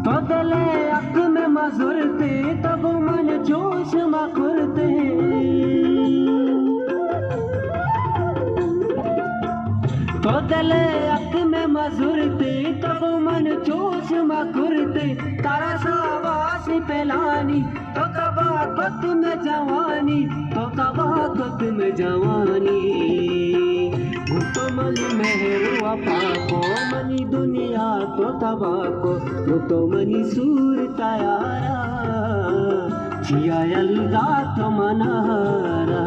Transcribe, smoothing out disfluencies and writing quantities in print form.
तोदले अक में मजुरते तब मन जोश मकुरते तोदले अक में मजुरते तब मन जोश मकुरते तारा सावास पेलानी तो तबाकत में जवानी तो तबाकत में जवानी तो मनी मेहरु अपाको मनी दुनिया तो तबाको तो मनी सूर तयारा जिया अल्लाह तो मनारा